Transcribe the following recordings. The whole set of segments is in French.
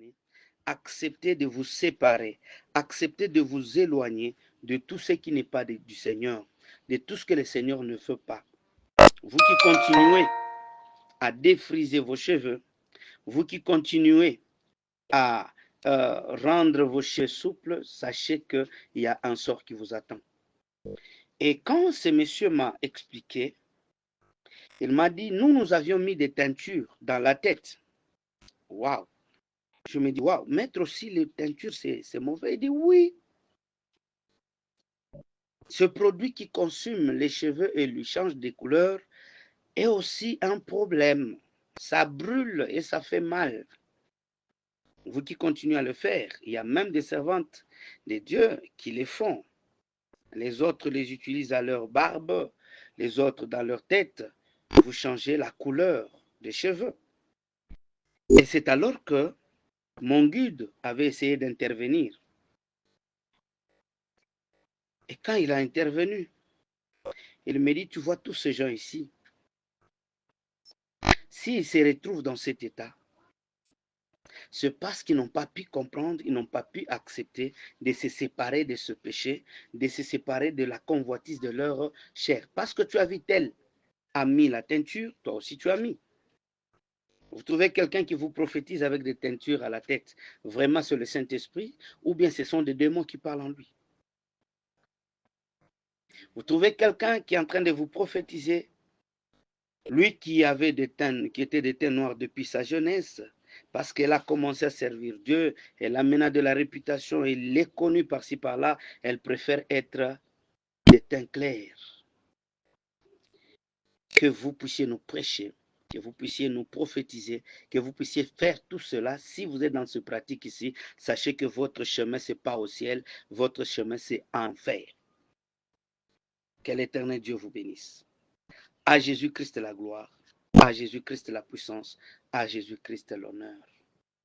bien-aimés, acceptez de vous séparer, acceptez de vous éloigner de tout ce qui n'est pas du Seigneur, de tout ce que le Seigneur ne veut pas. Vous qui continuez à défriser vos cheveux, vous qui continuez à rendre vos cheveux souples, sachez qu'il y a un sort qui vous attend. Et quand ce monsieur m'a expliqué, il m'a dit, nous avions mis des teintures dans la tête. Waouh! Je me dis, waouh, mettre aussi les teintures, c'est mauvais. Il dit, oui. Ce produit qui consume les cheveux et lui change de couleur est aussi un problème. Ça brûle et ça fait mal. Vous qui continuez à le faire, il y a même des servantes de Dieu qui les font. Les autres les utilisent à leur barbe, les autres dans leur tête. Vous changez la couleur des cheveux. Et c'est alors que mon guide avait essayé d'intervenir. Et quand il a intervenu, il me dit, tu vois tous ces gens ici, s'ils se retrouvent dans cet état, c'est parce qu'ils n'ont pas pu comprendre, ils n'ont pas pu accepter de se séparer de ce péché, de se séparer de la convoitise de leur chair. Parce que tu as vu tel a mis la teinture, toi aussi tu as mis. Vous trouvez quelqu'un qui vous prophétise avec des teintures à la tête, vraiment c'est le Saint-Esprit, ou bien ce sont des démons qui parlent en lui. Vous trouvez quelqu'un qui est en train de vous prophétiser, lui qui avait des teintes, qui était des teintes noires depuis sa jeunesse, parce qu'elle a commencé à servir Dieu, elle a maintenant de la réputation, elle est connue par-ci par-là, elle préfère être des teintes clairs. Que vous puissiez nous prêcher, que vous puissiez nous prophétiser, que vous puissiez faire tout cela. Si vous êtes dans ce pratique ici, sachez que votre chemin, ce n'est pas au ciel, votre chemin, c'est enfer. Que l'Éternel Dieu vous bénisse. À Jésus-Christ la gloire, à Jésus-Christ la puissance, à Jésus-Christ l'honneur.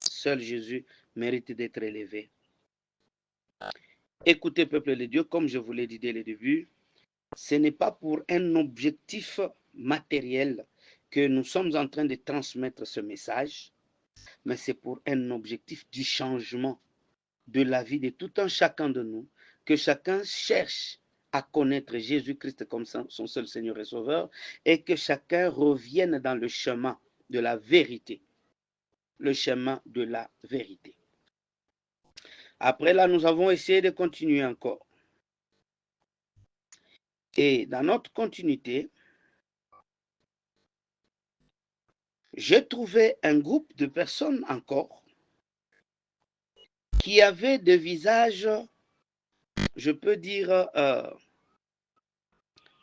Seul Jésus mérite d'être élevé. Écoutez, peuple de Dieu, comme je vous l'ai dit dès le début, ce n'est pas pour un objectif matériel que nous sommes en train de transmettre ce message, mais c'est pour un objectif du changement de la vie de tout un chacun de nous, que chacun cherche à connaître Jésus-Christ comme son seul Seigneur et Sauveur, et que chacun revienne dans le chemin de la vérité. Le chemin de la vérité. Après là, nous avons essayé de continuer encore. Et dans notre continuité, j'ai trouvé un groupe de personnes encore qui avaient des visages, je peux dire,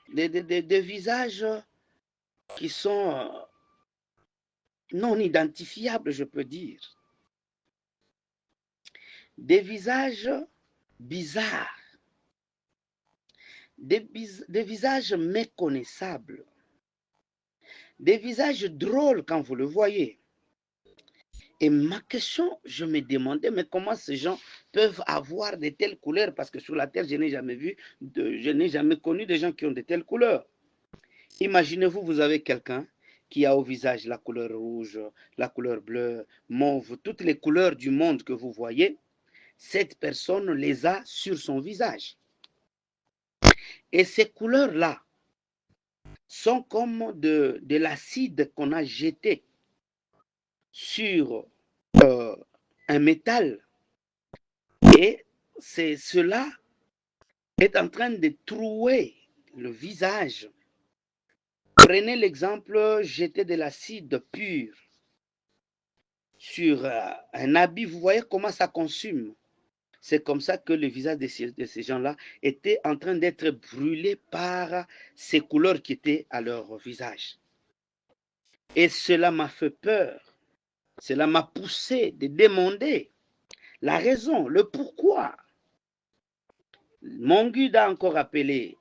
des visages qui sont non identifiables, je peux dire. Des visages bizarres, des visages méconnaissables, des visages drôles quand vous le voyez. Et ma question, je me demandais, mais comment ces gens peuvent avoir de telles couleurs? Parce que sur la terre, je n'ai jamais vu, je n'ai jamais connu des gens qui ont de telles couleurs. Imaginez-vous, vous avez quelqu'un qui a au visage la couleur rouge, la couleur bleue, mauve, toutes les couleurs du monde que vous voyez, cette personne les a sur son visage. Et ces couleurs-là sont comme de l'acide qu'on a jeté sur un métal. Et cela est en train de trouer le visage. Prenez l'exemple, jeter de l'acide pur sur un habit, vous voyez comment ça consume. C'est comme ça que le visage de ces gens-là était en train d'être brûlé par ces couleurs qui étaient à leur visage. Et cela m'a fait peur. Cela m'a poussé de demander la raison, le pourquoi. Mon guide a encore appelé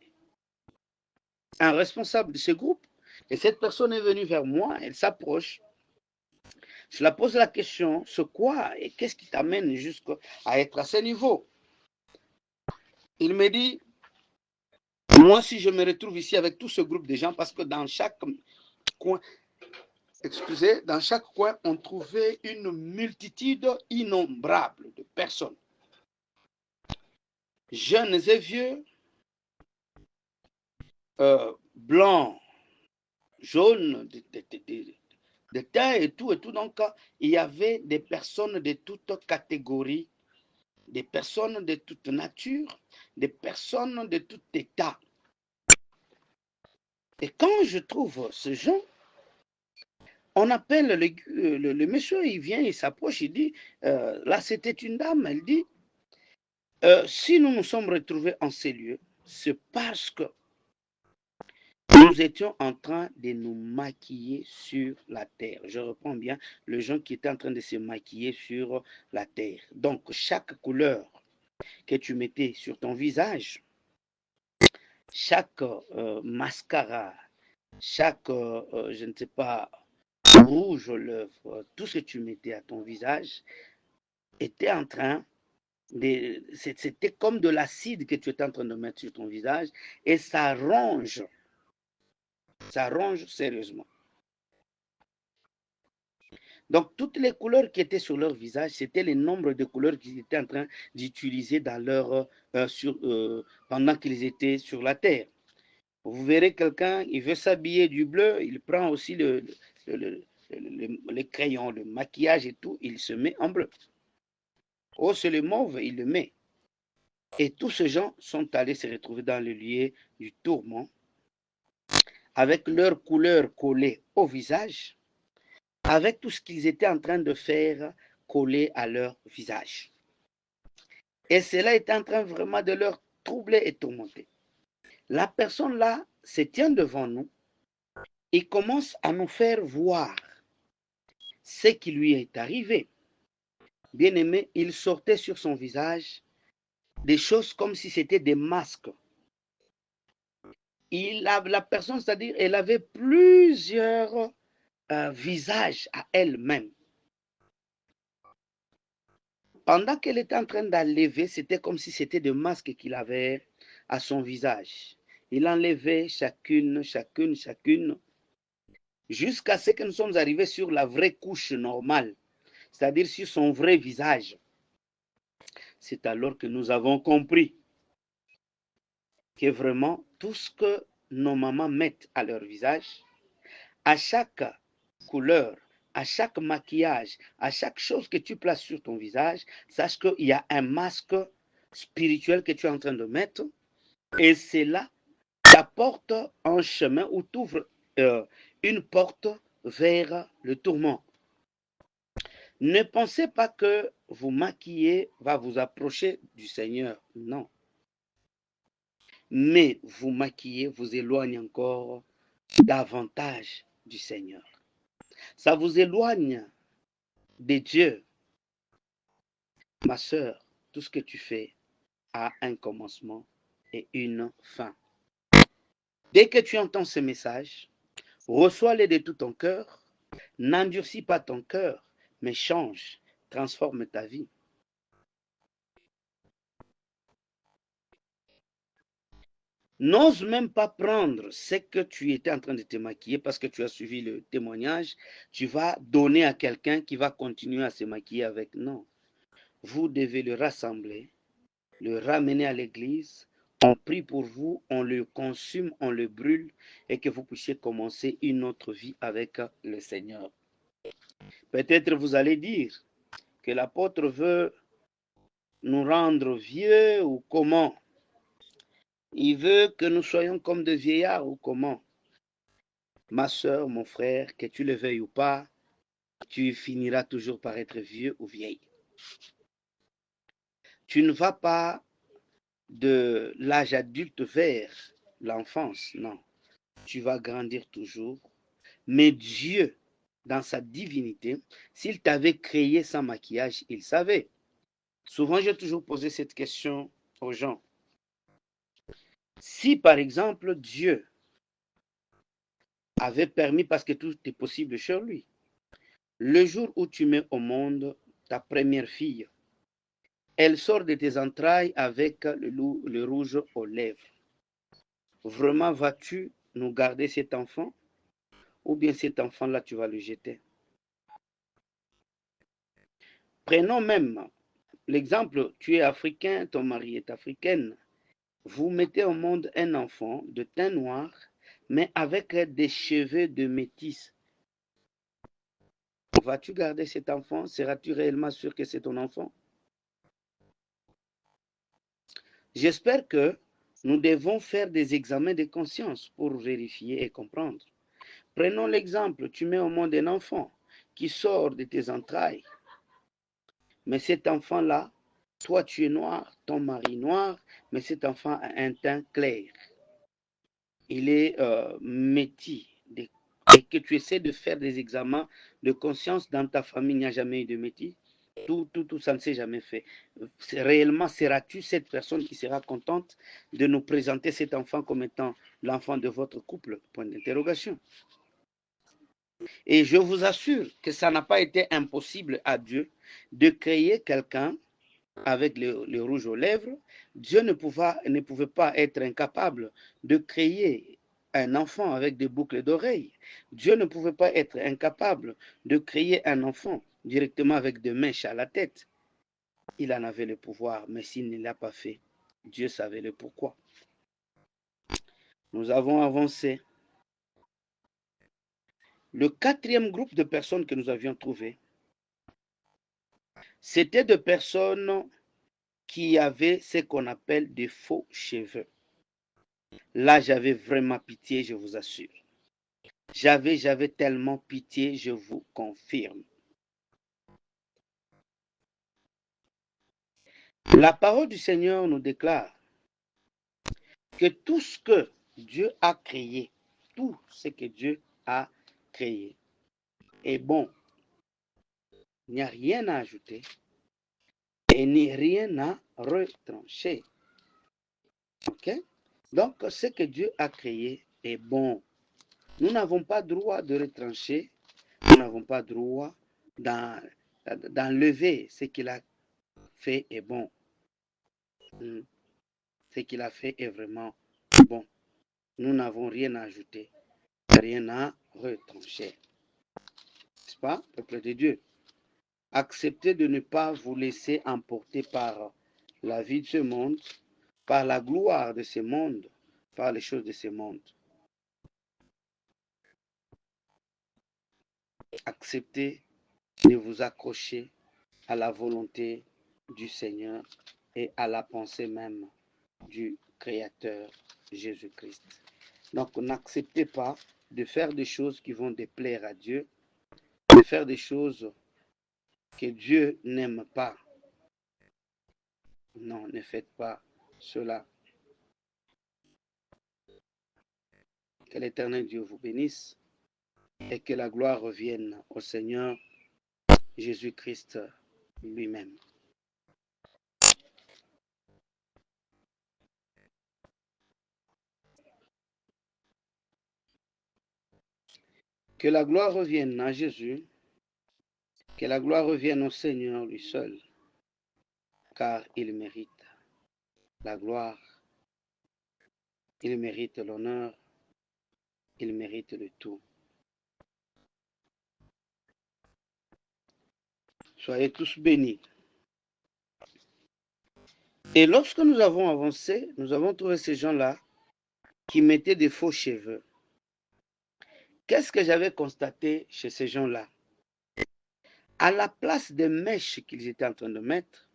un responsable de ce groupe et cette personne est venue vers moi, elle s'approche. Je la pose la question, c'est quoi et qu'est-ce qui t'amène jusqu'à être à ce niveau? Il me dit, moi si je me retrouve ici avec tout ce groupe de gens, parce que dans chaque coin, excusez, dans chaque coin, on trouvait une multitude innombrable de personnes, jeunes et vieux, blancs, jaunes, de taille et tout. Donc, il y avait des personnes de toutes catégories, des personnes de toute nature, des personnes de tout état. Et quand je trouve ce gens, on appelle le monsieur, il vient, il s'approche, il dit, là c'était une dame, elle dit, si nous nous sommes retrouvés en ces lieux, c'est parce que nous étions en train de nous maquiller sur la terre. Je reprends bien, les gens qui étaient en train de se maquiller sur la terre. Donc, chaque couleur que tu mettais sur ton visage, chaque mascara, chaque, je ne sais pas, rouge aux lèvres, tout ce que tu mettais à ton visage était en train de... C'était comme de l'acide que tu étais en train de mettre sur ton visage et ça ronge sérieusement. Donc, toutes les couleurs qui étaient sur leur visage, c'était le nombre de couleurs qu'ils étaient en train d'utiliser dans leur, pendant qu'ils étaient sur la terre. Vous verrez quelqu'un, il veut s'habiller du bleu, il prend aussi le crayon, le maquillage et tout, il se met en bleu. Oh, c'est le mauve, il le met. Et tous ces gens sont allés se retrouver dans le lieu du tourment, avec leurs couleurs collées au visage, avec tout ce qu'ils étaient en train de faire coller à leur visage. Et cela est en train vraiment de leur troubler et tourmenter. La personne là se tient devant nous et commence à nous faire voir ce qui lui est arrivé. Bien aimé, il sortait sur son visage des choses comme si c'était des masques. La personne, c'est-à-dire, elle avait plusieurs visages à elle-même. Pendant qu'elle était en train d'enlever, c'était comme si c'était des masques qu'il avait à son visage. Il enlevait chacune, jusqu'à ce que nous sommes arrivés sur la vraie couche normale, c'est-à-dire sur son vrai visage. C'est alors que nous avons compris que vraiment tout ce que nos mamans mettent à leur visage, à chaque couleur, à chaque maquillage, à chaque chose que tu places sur ton visage, sache qu'il y a un masque spirituel que tu es en train de mettre et cela t'apporte un chemin ou t'ouvre une porte vers le tourment. Ne pensez pas que vous maquiller va vous approcher du Seigneur, non. Mais vous maquiller vous éloigne encore davantage du Seigneur. Ça vous éloigne de Dieu. Ma sœur, tout ce que tu fais a un commencement et une fin. Dès que tu entends ce message, reçois-les de tout ton cœur. N'endurcis pas ton cœur, mais change, transforme ta vie. N'ose même pas prendre ce que tu étais en train de te maquiller parce que tu as suivi le témoignage. Tu vas donner à quelqu'un qui va continuer à se maquiller avec. Non. Vous devez le rassembler, le ramener à l'église. On prie pour vous, on le consume, on le brûle et que vous puissiez commencer une autre vie avec le Seigneur. Peut-être vous allez dire que l'apôtre veut nous rendre vieux ou comment? Il veut que nous soyons comme des vieillards ou comment? Ma soeur, mon frère, que tu le veuilles ou pas, tu finiras toujours par être vieux ou vieille. Tu ne vas pas de l'âge adulte vers l'enfance, non. Tu vas grandir toujours. Mais Dieu, dans sa divinité, s'il t'avait créé sans maquillage, il savait. Souvent, j'ai toujours posé cette question aux gens. Si, par exemple, Dieu avait permis, parce que tout est possible chez lui, le jour où tu mets au monde ta première fille, elle sort de tes entrailles avec le rouge aux lèvres. Vraiment, vas-tu nous garder cet enfant? ou bien cet enfant-là, tu vas le jeter. Prenons même l'exemple, tu es africain, ton mari est africaine. Vous mettez au monde un enfant de teint noir, mais avec des cheveux de métis. Vas-tu garder cet enfant? Seras-tu réellement sûr que c'est ton enfant? J'espère que nous devons faire des examens de conscience pour vérifier et comprendre. Prenons l'exemple, tu mets au monde un enfant qui sort de tes entrailles. Mais cet enfant-là, toi tu es noir, ton mari noir, mais cet enfant a un teint clair. Il est métis. Et que tu essaies de faire des examens de conscience dans ta famille, il n'y a jamais eu de métis. Tout, ça ne s'est jamais fait. Réellement, seras-tu cette personne qui sera contente de nous présenter cet enfant comme étant l'enfant de votre couple? Point d'interrogation. Et je vous assure que ça n'a pas été impossible à Dieu de créer quelqu'un avec le rouge aux lèvres. Dieu ne pouvait pas être incapable de créer un enfant avec des boucles d'oreilles. Dieu ne pouvait pas être incapable de créer un enfant directement avec des mèches à la tête. Il en avait le pouvoir, mais s'il ne l'a pas fait, Dieu savait le pourquoi. Nous avons avancé. Le quatrième groupe de personnes que nous avions trouvé, c'était de personnes qui avaient ce qu'on appelle des faux cheveux. Là, j'avais vraiment pitié, je vous assure. J'avais tellement pitié, je vous confirme. La parole du Seigneur nous déclare que tout ce que Dieu a créé, tout ce que Dieu a créé est bon. Il n'y a rien à ajouter et ni rien à retrancher. Ok? Donc, ce que Dieu a créé est bon. Nous n'avons pas droit de retrancher, nous n'avons pas droit d'enlever ce qu'il a fait est bon. Ce qu'il a fait est vraiment bon. Nous n'avons rien à ajouter, rien à retrancher. N'est-ce pas, peuple de Dieu? Acceptez de ne pas vous laisser emporter par la vie de ce monde, par la gloire de ce monde, par les choses de ce monde. Acceptez de vous accrocher à la volonté du Seigneur et à la pensée même du Créateur Jésus-Christ. Donc, n'acceptez pas de faire des choses qui vont déplaire à Dieu, de faire des choses que Dieu n'aime pas. Non, ne faites pas cela. Que l'Éternel Dieu vous bénisse et que la gloire revienne au Seigneur Jésus-Christ lui-même. Que la gloire revienne à Jésus, que la gloire revienne au Seigneur lui seul, car il mérite la gloire, il mérite l'honneur, il mérite le tout. Soyez tous bénis. Et lorsque nous avons avancé, nous avons trouvé ces gens-là qui mettaient des faux cheveux. Qu'est-ce que j'avais constaté chez ces gens-là? À la place des mèches qu'ils étaient en train de mettre,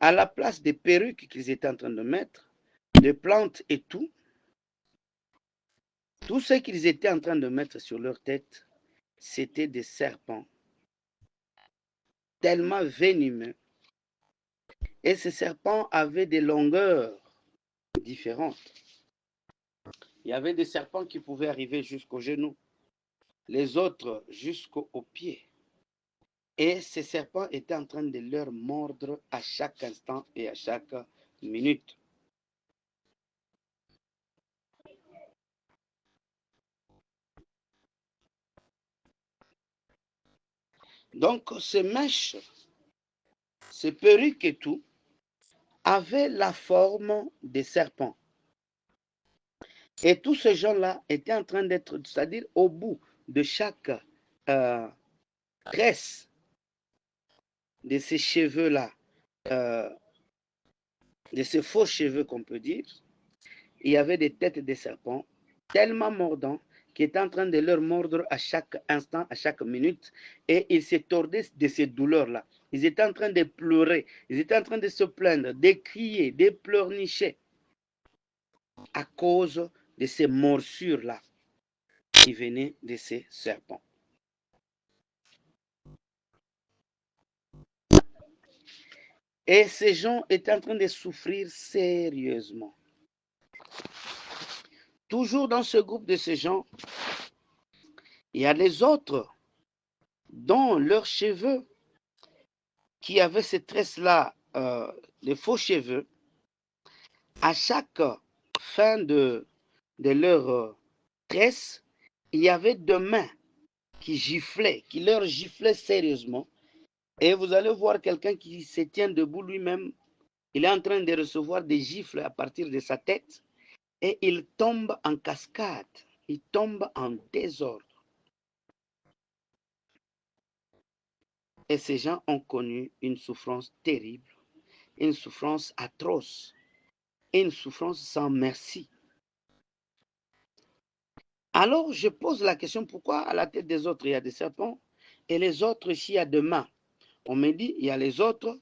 à la place des perruques qu'ils étaient en train de mettre, des plantes et tout ce qu'ils étaient en train de mettre sur leur tête, c'était des serpents, tellement venimeux. Et ces serpents avaient des longueurs différentes. Il y avait des serpents qui pouvaient arriver jusqu'aux genoux, les autres jusqu'aux pieds. Et ces serpents étaient en train de leur mordre à chaque instant et à chaque minute. Donc, ces mèches, ces perruques et tout, avaient la forme des serpents. Et tous ces gens-là étaient en train d'être, c'est-à-dire au bout de chaque tresse de ces cheveux-là, de ces faux cheveux qu'on peut dire, il y avait des têtes de serpents tellement mordants qui étaient en train de leur mordre à chaque instant, à chaque minute, et ils se tordaient de ces douleurs-là. Ils étaient en train de pleurer, ils étaient en train de se plaindre, de crier, de pleurnicher à cause de ces morsures-là qui venaient de ces serpents. Et ces gens étaient en train de souffrir sérieusement. Toujours dans ce groupe de ces gens, il y a les autres dont leurs cheveux, qui avaient ces tresses-là, les faux cheveux, à chaque fin de leur tresse, il y avait deux mains qui giflaient, qui leur giflaient sérieusement. Et vous allez voir quelqu'un qui se tient debout lui-même, il est en train de recevoir des gifles à partir de sa tête et il tombe en cascade, il tombe en désordre. Et ces gens ont connu une souffrance terrible, une souffrance atroce, une souffrance sans merci. Alors je pose la question, pourquoi à la tête des autres il y a des serpents et les autres ici il y a des mains? On me dit, il y a les autres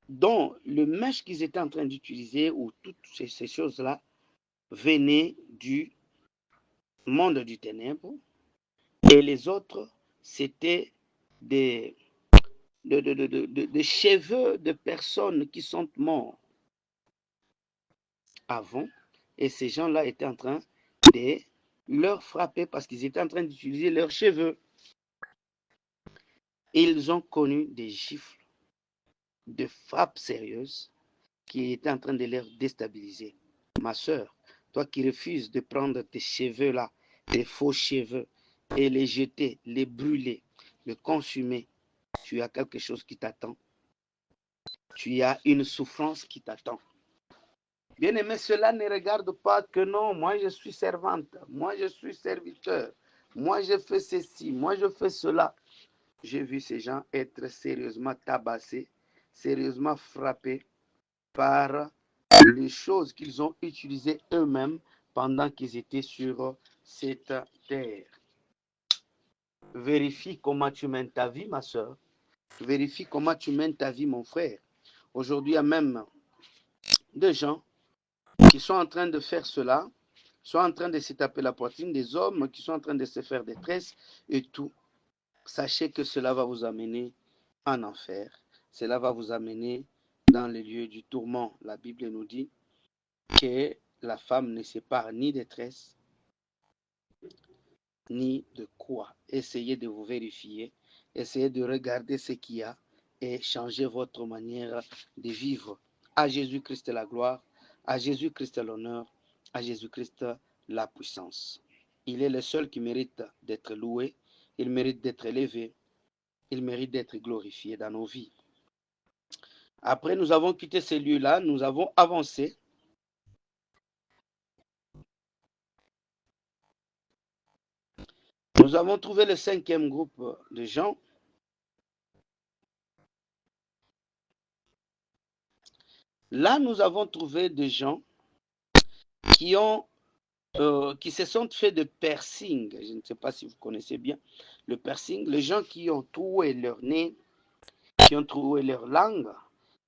dont le mèche qu'ils étaient en train d'utiliser ou toutes ces choses-là venaient du monde du ténèbre, et les autres, c'était des cheveux de personnes qui sont mortes avant, et ces gens-là étaient en train de leur frapper parce qu'ils étaient en train d'utiliser leurs cheveux. Ils ont connu des gifles, de frappes sérieuses qui étaient en train de les déstabiliser. Ma soeur, toi qui refuses de prendre tes cheveux-là, tes faux cheveux, et les jeter, les brûler, les consumer, tu as quelque chose qui t'attend. Tu as une souffrance qui t'attend. Bien-aimé, cela ne regarde pas que non, moi je suis servante, moi je suis serviteur, moi je fais ceci, moi je fais cela. J'ai vu ces gens être sérieusement tabassés, sérieusement frappés par les choses qu'ils ont utilisées eux-mêmes pendant qu'ils étaient sur cette terre. Vérifie comment tu mènes ta vie, ma soeur. Vérifie comment tu mènes ta vie, mon frère. Aujourd'hui, il y a même des gens qui sont en train de faire cela, sont en train de se taper la poitrine, des hommes qui sont en train de se faire des tresses et tout. Sachez que cela va vous amener en enfer. Cela va vous amener dans les lieux du tourment. La Bible nous dit que la femme ne sépare ni des tresses, ni de quoi. Essayez de vous vérifier, essayez de regarder ce qu'il y a et changez votre manière de vivre. À Jésus-Christ la gloire, à Jésus-Christ l'honneur, à Jésus-Christ la puissance. Il est le seul qui mérite d'être loué, il mérite d'être élevé, il mérite d'être glorifié dans nos vies. Après, nous avons quitté ces lieux-là, nous avons avancé. Nous avons trouvé le 5e groupe de gens. Là, nous avons trouvé des gens qui se sont fait de piercing. Je ne sais pas si vous connaissez bien le piercing. Les gens qui ont troué leur nez, qui ont troué leur langue,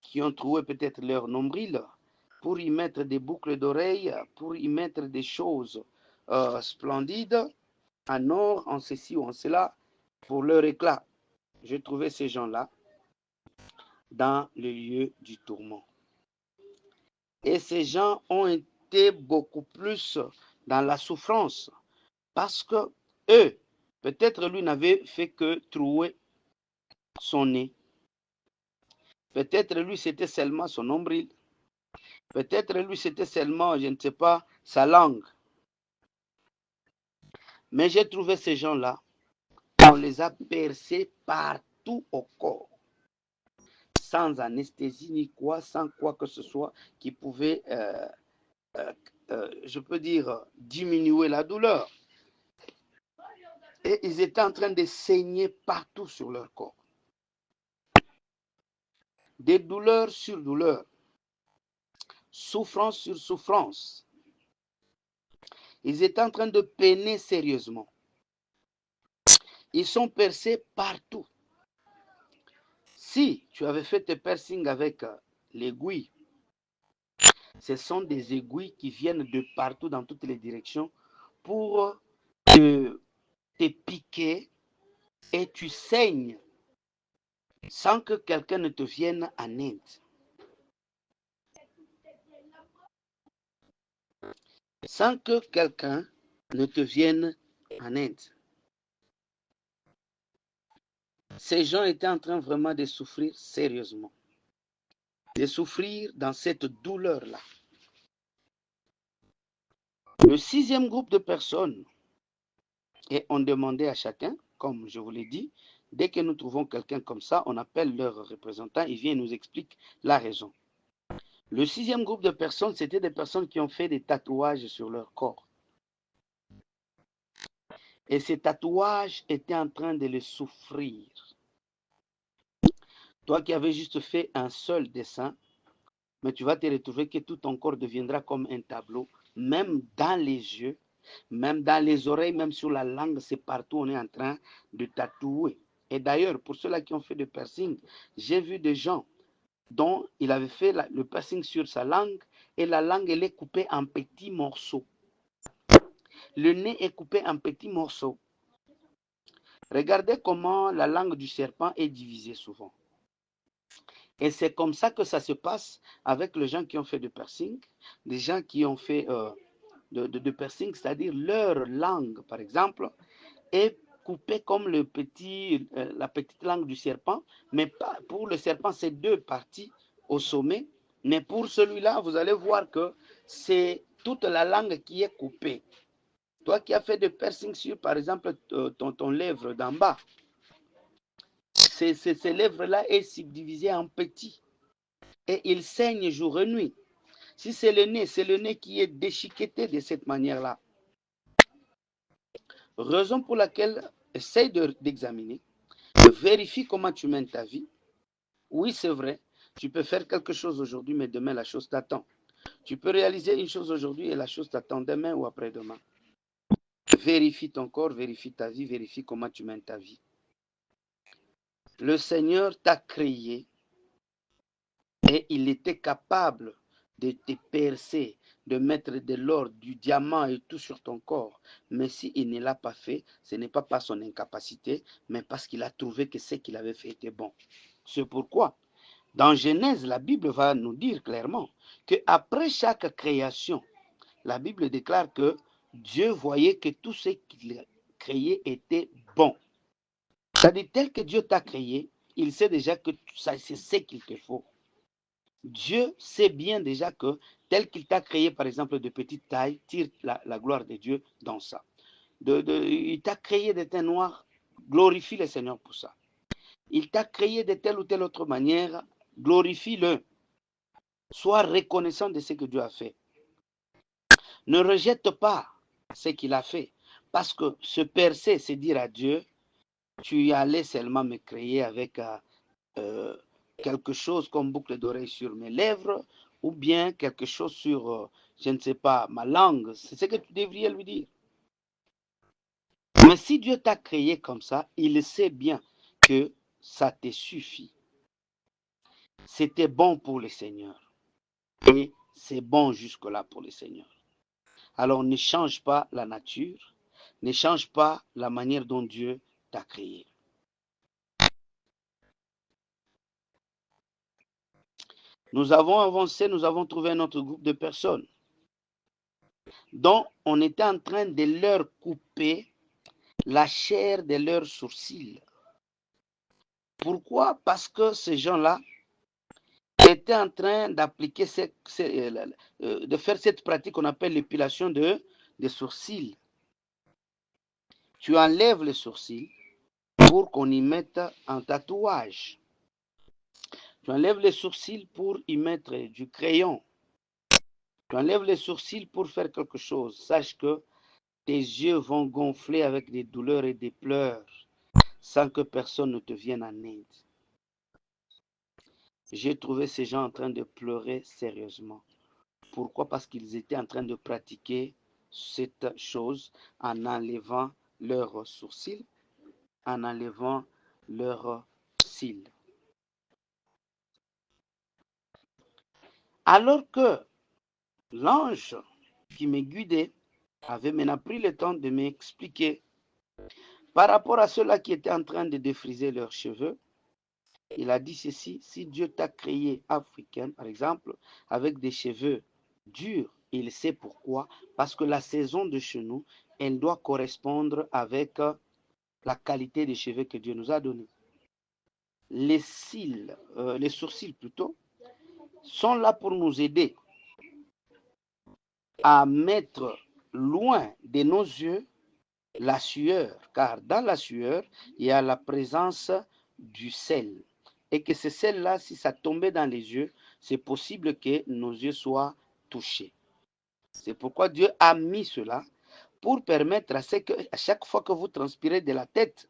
qui ont troué peut-être leur nombril, pour y mettre des boucles d'oreilles, pour y mettre des choses splendides, en or, en ceci ou en cela, pour leur éclat. J'ai trouvé ces gens-là dans le lieu du tourment. Et ces gens ont été beaucoup plus dans la souffrance parce que eux, peut-être lui n'avait fait que trouer son nez. Peut-être lui c'était seulement son nombril. Peut-être lui c'était seulement, je ne sais pas, sa langue. Mais j'ai trouvé ces gens-là, on les a percés partout au corps, sans anesthésie ni quoi, sans quoi que ce soit qui pouvait, je peux dire, diminuer la douleur. Et ils étaient en train de saigner partout sur leur corps. Des douleurs sur douleurs. Souffrance sur souffrance. Ils étaient en train de peiner sérieusement. Ils sont percés partout. Si tu avais fait tes piercings avec l'aiguille, ce sont des aiguilles qui viennent de partout dans toutes les directions pour te piquer et tu saignes sans que quelqu'un ne te vienne en aide. Sans que quelqu'un ne te vienne en aide. Ces gens étaient en train vraiment de souffrir sérieusement. De souffrir dans cette douleur-là. Le 6e groupe de personnes, et on demandait à chacun, comme je vous l'ai dit, dès que nous trouvons quelqu'un comme ça, on appelle leur représentant, il vient et nous explique la raison. Le 6e groupe de personnes, c'était des personnes qui ont fait des tatouages sur leur corps. Et ces tatouages étaient en train de les souffrir. Toi qui avais juste fait un seul dessin, mais tu vas te retrouver que tout ton corps deviendra comme un tableau, même dans les yeux, même dans les oreilles, même sur la langue, c'est partout on est en train de tatouer. Et d'ailleurs, pour ceux-là qui ont fait des piercings, j'ai vu des gens dont il avait fait le piercing sur sa langue et la langue elle est coupée en petits morceaux. Le nez est coupé en petits morceaux. Regardez comment la langue du serpent est divisée souvent. Et c'est comme ça que ça se passe avec les gens qui ont fait de piercing, des gens qui ont fait de piercing, c'est-à-dire leur langue, par exemple, est coupée comme la petite langue du serpent, mais pas pour le serpent, c'est 2 parties au sommet, mais pour celui-là, vous allez voir que c'est toute la langue qui est coupée. Toi qui as fait de piercing sur, par exemple, ton lèvre d'en bas, ces lèvres-là est subdivisée en petits et il saigne jour et nuit. Si c'est le nez qui est déchiqueté de cette manière-là. Raison pour laquelle, essaye d'examiner, vérifie comment tu mènes ta vie. Oui, c'est vrai, tu peux faire quelque chose aujourd'hui, mais demain, la chose t'attend. Tu peux réaliser une chose aujourd'hui et la chose t'attend demain ou après-demain. Vérifie ton corps, vérifie ta vie, vérifie comment tu mènes ta vie. Le Seigneur t'a créé et il était capable de te percer, de mettre de l'or, du diamant et tout sur ton corps. Mais s'il ne l'a pas fait, ce n'est pas par son incapacité, mais parce qu'il a trouvé que ce qu'il avait fait était bon. C'est pourquoi, dans Genèse, la Bible va nous dire clairement qu'après chaque création, la Bible déclare que Dieu voyait que tout ce qu'il a créé était bon. C'est-à-dire, tel que Dieu t'a créé, il sait déjà que c'est ce qu'il te faut. Dieu sait bien déjà que tel qu'il t'a créé, par exemple, de petite taille, tire la gloire de Dieu dans ça. Il t'a créé de teint noir, glorifie le Seigneur pour ça. Il t'a créé de telle ou telle autre manière, glorifie-le. Sois reconnaissant de ce que Dieu a fait. Ne rejette pas ce qu'il a fait, parce que se percer, c'est dire à Dieu, tu allais seulement me créer avec quelque chose comme boucle d'oreille sur mes lèvres, ou bien quelque chose sur, je ne sais pas, ma langue. C'est ce que tu devrais lui dire. Mais si Dieu t'a créé comme ça, il sait bien que ça te suffit. C'était bon pour le Seigneur. Et c'est bon jusque-là pour le Seigneur. Alors ne change pas la nature, ne change pas la manière dont Dieu t'a créé. Nous avons avancé, nous avons trouvé un autre groupe de personnes dont on était en train de leur couper la chair de leurs sourcils. Pourquoi? Parce que ces gens-là étaient en train d'appliquer, de faire cette pratique qu'on appelle l'épilation des sourcils. Tu enlèves les sourcils pour qu'on y mette un tatouage. Tu enlèves les sourcils pour y mettre du crayon. Tu enlèves les sourcils pour faire quelque chose. Sache que tes yeux vont gonfler avec des douleurs et des pleurs sans que personne ne te vienne en aide. J'ai trouvé ces gens en train de pleurer sérieusement. Pourquoi? Parce qu'ils étaient en train de pratiquer cette chose en enlevant leurs sourcils, en enlevant leurs cils. Alors que l'ange qui me guidait avait maintenant pris le temps de m'expliquer par rapport à ceux-là qui étaient en train de défriser leurs cheveux. Il a dit ceci: si Dieu t'a créé africaine, par exemple, avec des cheveux durs, il sait pourquoi, parce que la saison de chez nous, elle doit correspondre avec la qualité des cheveux que Dieu nous a donnés. Les cils, les sourcils plutôt, sont là pour nous aider à mettre loin de nos yeux la sueur, car dans la sueur, il y a la présence du sel. Et que ce sel-là, si ça tombait dans les yeux, c'est possible que nos yeux soient touchés. C'est pourquoi Dieu a mis cela pour permettre à ce que, à chaque fois que vous transpirez de la tête,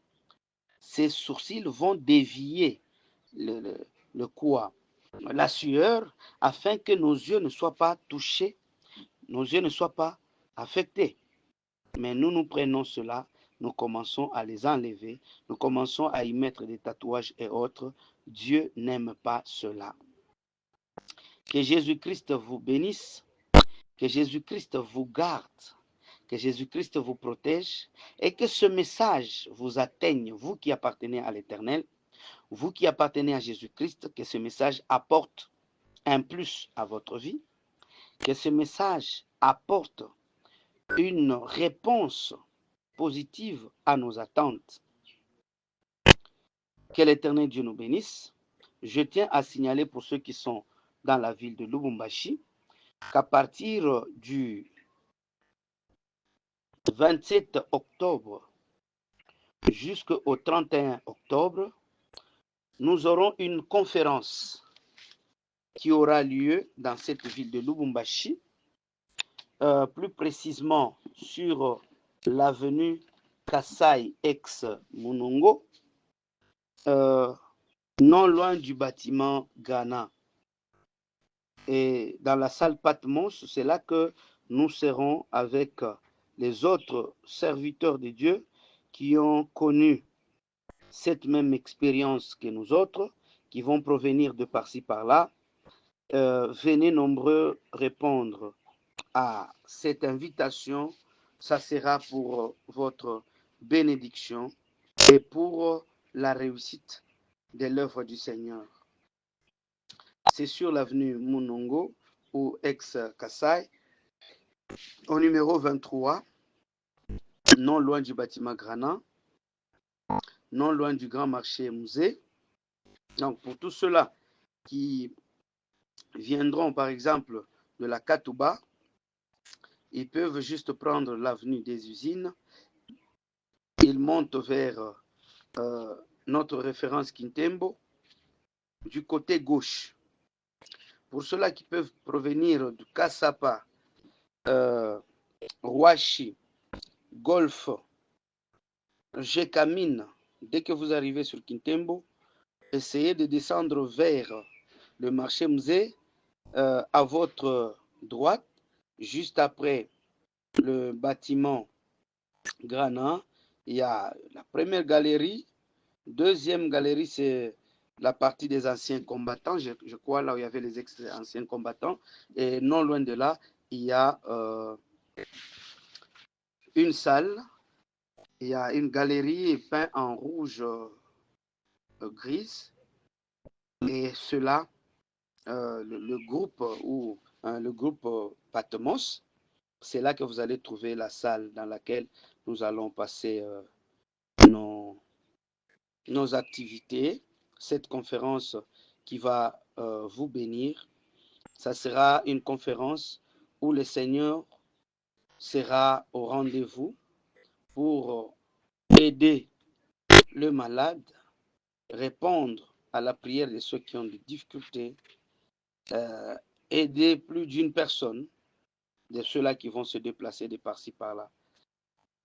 ces sourcils vont dévier le quoi, la sueur, afin que nos yeux ne soient pas touchés, nos yeux ne soient pas affectés. Mais nous prenons cela, nous commençons à les enlever, nous commençons à y mettre des tatouages et autres. Dieu n'aime pas cela. Que Jésus-Christ vous bénisse, que Jésus-Christ vous garde, que Jésus-Christ vous protège et que ce message vous atteigne, vous qui appartenez à l'Éternel, vous qui appartenez à Jésus-Christ, que ce message apporte un plus à votre vie, que ce message apporte une réponse positive à nos attentes. Que l'Éternel Dieu nous bénisse. Je tiens à signaler pour ceux qui sont dans la ville de Lubumbashi qu'à partir du 27 octobre jusqu'au 31 octobre, nous aurons une conférence qui aura lieu dans cette ville de Lubumbashi, plus précisément sur l'avenue Kasai ex-Munongo, non loin du bâtiment Ghana. Et dans la salle Patmos, c'est là que nous serons avec les autres serviteurs de Dieu qui ont connu cette même expérience que nous autres, qui vont provenir de par-ci par-là. Venez nombreux répondre à cette invitation. Ça sera pour votre bénédiction et pour la réussite de l'œuvre du Seigneur. C'est sur l'avenue Munongo ou ex-Kasai, au numéro 23, non loin du bâtiment Grana, non loin du grand marché musée. Donc pour tous ceux-là qui viendront par exemple de la Katouba, ils peuvent juste prendre l'avenue des usines, ils montent vers notre référence Kintembo du côté gauche. Pour ceux-là qui peuvent provenir du Kasapa, Rwashi, Golf, Jekamine, dès que vous arrivez sur Kintembo, essayez de descendre vers le marché musée à votre droite, juste après le bâtiment Grana. Il y a la première galerie, deuxième galerie, c'est la partie des anciens combattants, je crois là où il y avait les ex-anciens combattants, et non loin de là, il y a une salle, il y a une galerie peinte en rouge grise, et cela, le groupe ou le groupe Patmos, c'est là que vous allez trouver la salle dans laquelle nous allons passer nos activités, cette conférence qui va vous bénir. Ça sera une conférence où le Seigneur sera au rendez-vous pour aider le malade, répondre à la prière de ceux qui ont des difficultés, aider plus d'une personne, de ceux-là qui vont se déplacer de par-ci par-là.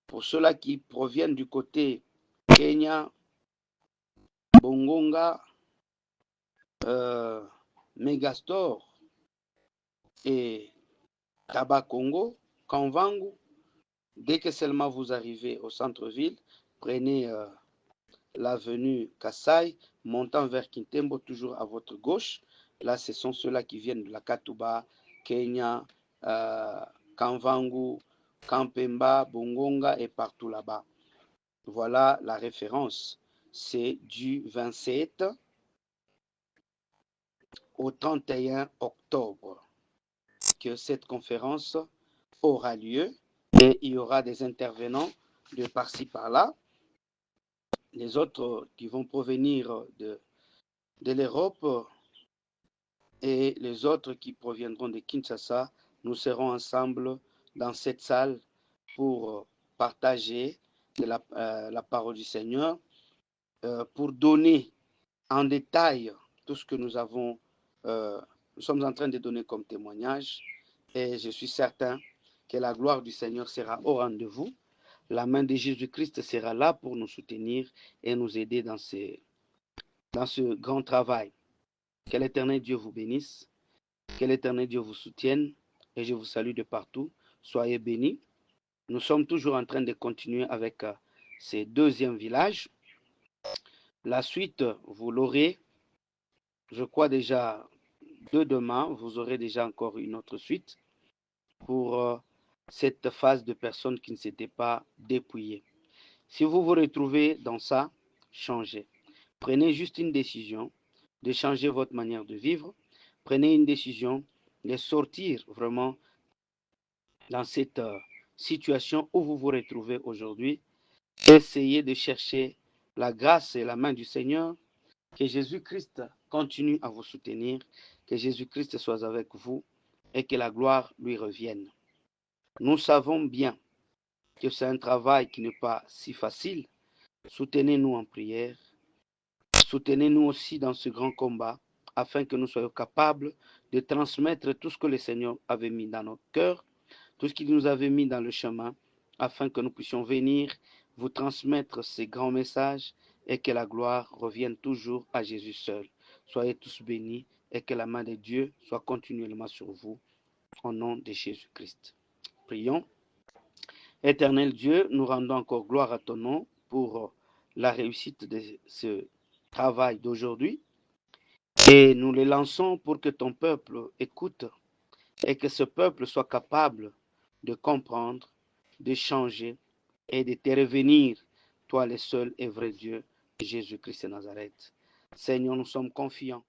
Pour ceux-là qui proviennent du côté Kenya, Bongonga, Megastore et Taba Congo, Kanvangu, dès que seulement vous arrivez au centre-ville, prenez l'avenue Kassai, montant vers Kintembo, toujours à votre gauche. Là, ce sont ceux-là qui viennent de la Katuba, Kenya, Kanvangu, Kampemba, Bongonga et partout là-bas. Voilà la référence. C'est du 27 au 31 octobre que cette conférence aura lieu et il y aura des intervenants de par-ci par-là. Les autres qui vont provenir de l'Europe et les autres qui proviendront de Kinshasa, nous serons ensemble dans cette salle pour partager la parole du Seigneur, pour donner en détail tout ce que nous sommes en train de donner comme témoignage. Et je suis certain que la gloire du Seigneur sera au rendez-vous. La main de Jésus-Christ sera là pour nous soutenir et nous aider dans ce grand travail. Que l'Éternel Dieu vous bénisse, que l'Éternel Dieu vous soutienne et je vous salue de partout. Soyez bénis. Nous sommes toujours en train de continuer avec ces deuxièmes villages. La suite, vous l'aurez, je crois déjà demain, vous aurez déjà encore une autre suite pour cette phase de personnes qui ne s'étaient pas dépouillées. Si vous vous retrouvez dans ça, changez. Prenez juste une décision de changer votre manière de vivre. Prenez une décision de sortir vraiment dans cette situation où vous vous retrouvez aujourd'hui. Essayez de chercher la grâce et la main du Seigneur. Que Jésus-Christ continue à vous soutenir. Que Jésus-Christ soit avec vous et que la gloire lui revienne. Nous savons bien que c'est un travail qui n'est pas si facile. Soutenez-nous en prière. Soutenez-nous aussi dans ce grand combat afin que nous soyons capables de transmettre tout ce que le Seigneur avait mis dans notre cœur, tout ce qu'il nous avait mis dans le chemin, afin que nous puissions venir vous transmettre ces grands messages et que la gloire revienne toujours à Jésus seul. Soyez tous bénis et que la main de Dieu soit continuellement sur vous, au nom de Jésus-Christ. Prions. Éternel Dieu, nous rendons encore gloire à ton nom pour la réussite de ce travail d'aujourd'hui et nous les lançons pour que ton peuple écoute et que ce peuple soit capable de comprendre, de changer et de te revenir, toi le seul et vrai Dieu, Jésus-Christ de Nazareth. Seigneur, nous sommes confiants